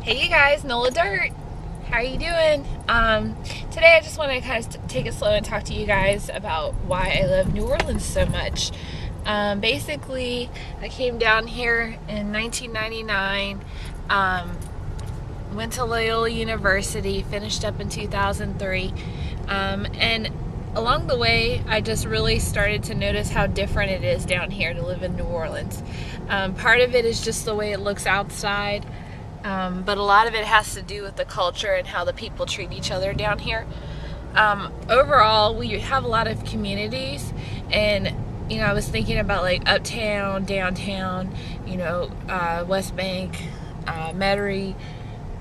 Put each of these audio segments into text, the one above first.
Hey you guys, Nola Dirt. How are you doing? Today I just want to kind of take it slow and talk to you guys about why I love New Orleans so much. Basically, I came down here in 1999, went to Loyola University, finished up in 2003, and along the way, I just really started to notice how different it is down here to live in New Orleans. Part of it is just the way it looks outside. But a lot of it has to do with the culture and how the people treat each other down here. Overall, we have a lot of communities, and I was thinking about like uptown, downtown, West Bank, Metairie,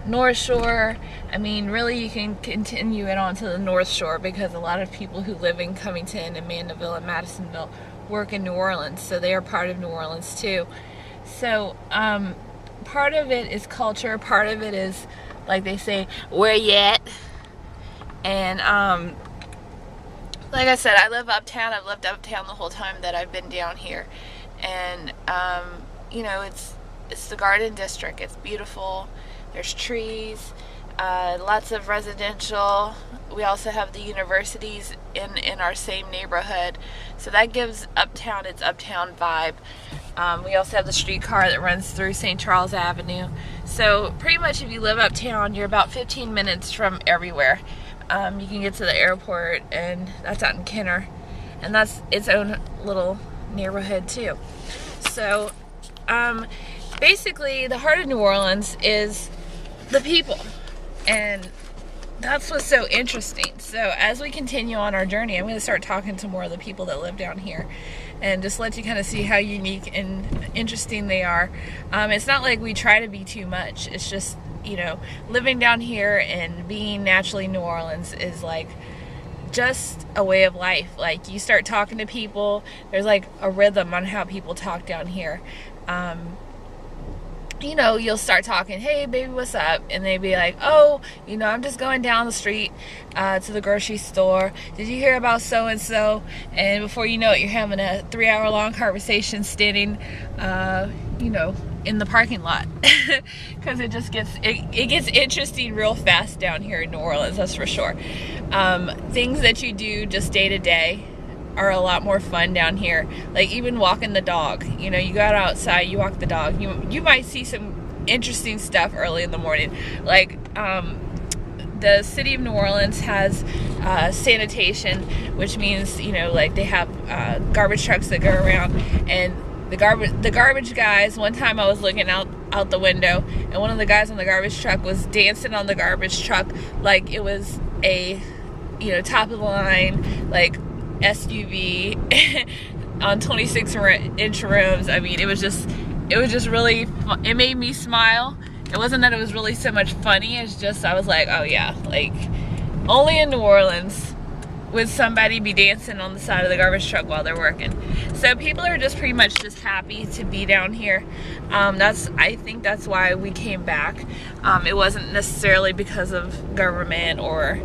North Shore. I mean, really, you can continue it on to the North Shore because a lot of people who live in Covington and Mandeville and Madisonville work in New Orleans, so they are part of New Orleans too. So, part of it is culture, part of it is, like they say, where you at? And like I said, I live uptown. I've lived uptown the whole time that I've been down here. And it's the Garden District. It's beautiful. There's trees, lots of residential. We also have the universities in our same neighborhood, so that gives uptown its uptown vibe. We also have the streetcar that runs through St. Charles Avenue. So pretty much if you live uptown, you're about 15 minutes from everywhere. You can get to the airport, and that's out in Kenner, and that's its own little neighborhood too. So basically the heart of New Orleans is the people, and that's what's so interesting. So as we continue on our journey, I'm going to start talking to more of the people that live down here and just let you kind of see how unique and interesting they are. It's not like we try to be too much. It's just, living down here and being naturally New Orleans is like just a way of life. Like, you start talking to people, there's like a rhythm on how people talk down here. You'll start talking, hey baby, what's up? And they'd be like, oh, I'm just going down the street to the grocery store. Did you hear about so-and-so? And before you know it, you're having a 3-hour long conversation standing, in the parking lot. Because it just gets interesting real fast down here in New Orleans, that's for sure. Things that you do just day to day are a lot more fun down here. Like even walking the dog. You go out outside, you walk the dog. You might see some interesting stuff early in the morning. Like the city of New Orleans has sanitation, which means like they have garbage trucks that go around, and the garbage guys. One time I was looking out the window, and one of the guys on the garbage truck was dancing on the garbage truck like it was a top of the line like SUV on 26-inch rims. I mean, it was just really fun. It made me smile. It wasn't that it was really so much funny, it's just I was like, oh yeah, like only in New Orleans would somebody be dancing on the side of the garbage truck while they're working. So people are just pretty much just happy to be down here. I think that's why we came back. It wasn't necessarily because of government or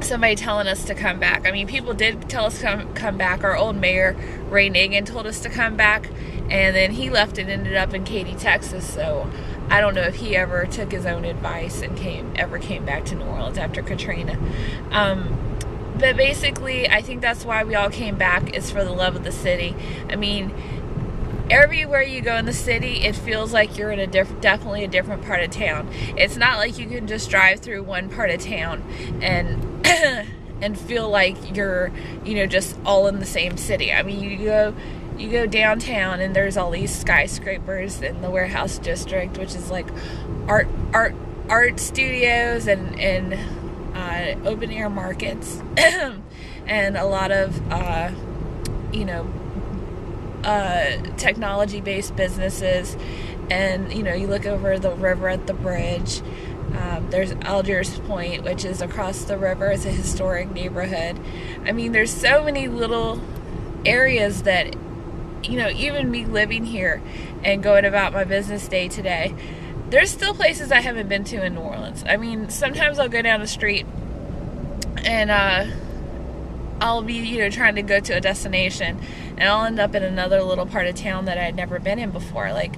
somebody telling us to come back. I mean, people did tell us to come back. Our old mayor, Ray Nagin, told us to come back, and then he left and ended up in Katy, Texas. So I don't know if he ever took his own advice and ever came back to New Orleans after Katrina. But basically, I think that's why we all came back, is for the love of the city. I mean, everywhere you go in the city, it feels like you're in definitely a different part of town. It's not like you can just drive through one part of town and and feel like you're, just all in the same city. I mean, you go downtown and there's all these skyscrapers in the warehouse district, which is like art studios and open air markets and a lot of technology-based businesses. And you look over the river at the bridge. There's Algiers Point, which is across the river. It's a historic neighborhood. I mean, there's so many little areas that, even me living here and going about my business day to day, there's still places I haven't been to in New Orleans. I mean, sometimes I'll go down the street and I'll be, trying to go to a destination, and I'll end up in another little part of town that I'd never been in before. Like,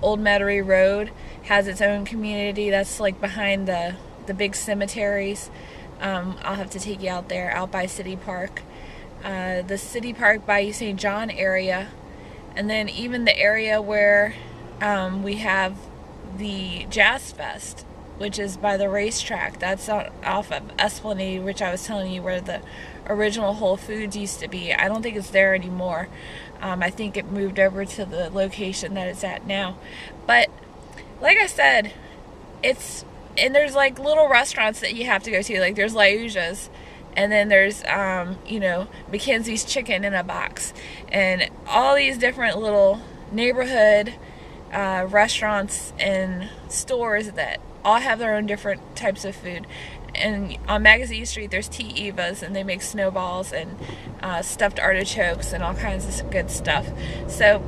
Old Metairie Road has its own community that's like behind the big cemeteries. I'll have to take you out there, out by City Park. The City Park by St. John area, and then even the area where we have the Jazz Fest, which is by the racetrack. That's off of Esplanade, which I was telling you where the original Whole Foods used to be. I don't think it's there anymore. I think it moved over to the location that it's at now. But like I said, and there's like little restaurants that you have to go to. Like there's La Uja's, and then there's Mackenzie's Chicken in a Box, and all these different little neighborhood restaurants and stores that all have their own different types of food. And on Magazine Street there's Tea Eva's, and they make snowballs and stuffed artichokes and all kinds of good stuff. So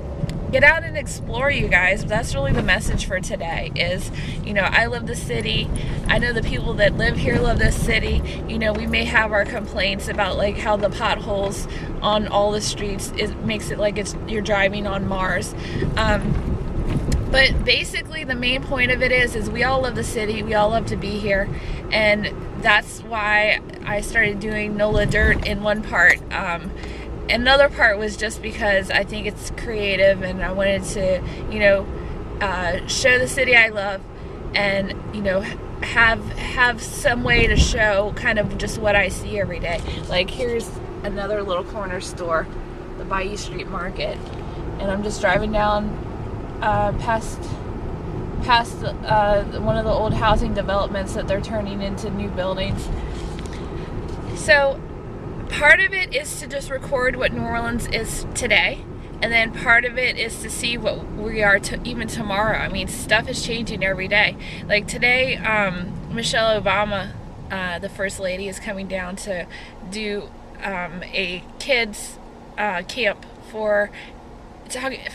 get out and explore, you guys. That's really the message for today is, I love the city. I know the people that live here love this city. We may have our complaints about like how the potholes on all the streets, it makes it like you're driving on Mars. But basically the main point of it is we all love the city. We all love to be here. And that's why I started doing NOLA Dirt in one part. Another part was just because I think it's creative, and I wanted to, show the city I love, and, have some way to show kind of just what I see every day. Like here's another little corner store, the Bayou Street Market. And I'm just driving down past one of the old housing developments that they're turning into new buildings. So part of it is to just record what New Orleans is today, and then part of it is to see what we are even tomorrow. I mean, stuff is changing every day. Like today, Michelle Obama, the First Lady, is coming down to do a kids camp for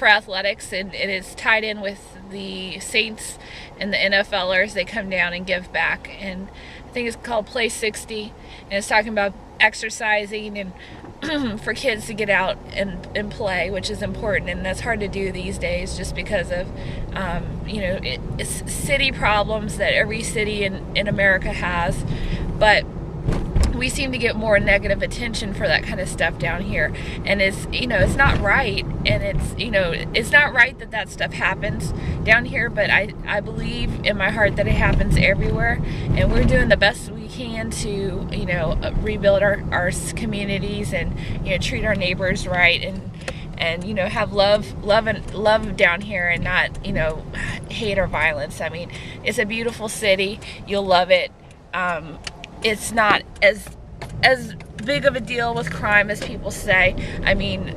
athletics, and it is tied in with the Saints and the NFLers. They come down and give back, and I think it's called Play 60, and it's talking about exercising and for kids to get out and play, which is important, and that's hard to do these days just because of it's city problems that every city in America has. But we seem to get more negative attention for that kind of stuff down here, and it's not right, and it's not right that stuff happens down here, but I believe in my heart that it happens everywhere, and we're doing the best we can to rebuild our communities and treat our neighbors right, and have love down here, and not hate or violence. I mean, it's a beautiful city. You'll love it. It's not as big of a deal with crime as people say. I mean,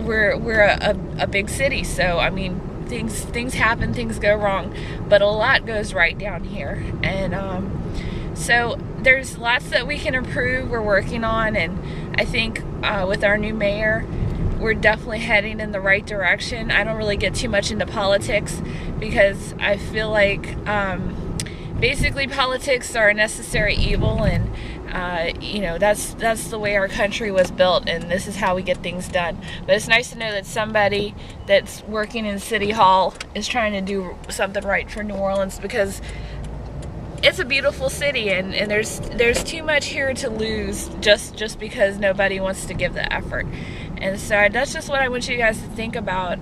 we're a big city, so I mean things happen, things go wrong, but a lot goes right down here, and so there's lots that we can improve. We're working on, and I think with our new mayor, we're definitely heading in the right direction. I don't really get too much into politics because I feel like basically politics are a necessary evil, and that's the way our country was built, and this is how we get things done. But it's nice to know that somebody that's working in City Hall is trying to do something right for New Orleans, because it's a beautiful city, and there's too much here to lose just because nobody wants to give the effort. And so that's just what I want you guys to think about.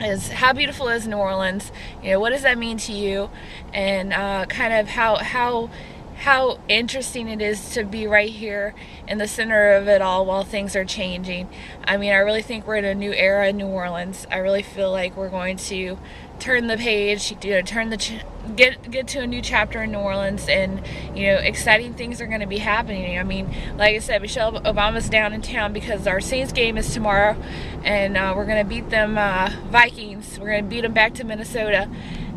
Is how beautiful is New Orleans? What does that mean to you? And kind of how interesting it is to be right here in the center of it all while things are changing. I mean, I really think we're in a new era in New Orleans. I really feel like we're going to turn the page, get to a new chapter in New Orleans, and exciting things are going to be happening. I mean, like I said, Michelle Obama's down in town because our Saints game is tomorrow, and we're going to beat them Vikings. We're going to beat them back to Minnesota,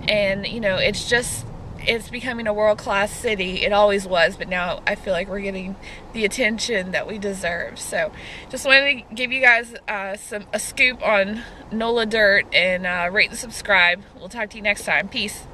and it's becoming a world-class city. It always was, but now I feel like we're getting the attention that we deserve. So just wanted to give you guys a scoop on NOLA Dirt, and rate and subscribe. We'll talk to you next time. Peace.